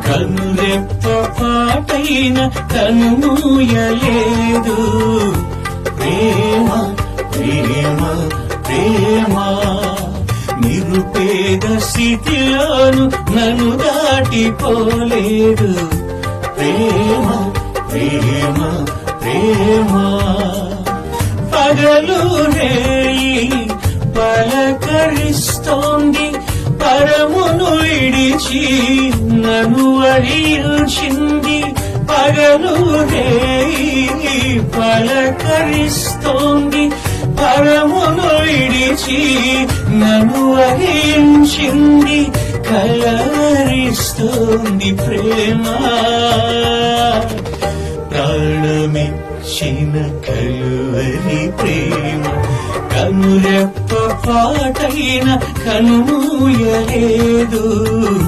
కనురెప్ప పాటైన కనుమూయలేదు. ప్రేమ ప్రేమ ప్రేమ నిరుపేద స్థితిలోను నన్ను దాటిపోలేదు. ప్రేమ ప్రేమ ప్రేమ పగలు రేయి పలకరిస్తోంది, పరమును విడిచి నన్ను వరించింది. పగలు రేయి పలకరిస్తోంది, పరమును విడిచి నన్ను వరించింది. కలవరిస్తోంది ప్రేమ, ప్రాణమిచ్చిన కలువరి ప్రేమ. కనురెప్ప పాటైన కనుమూయలేదు.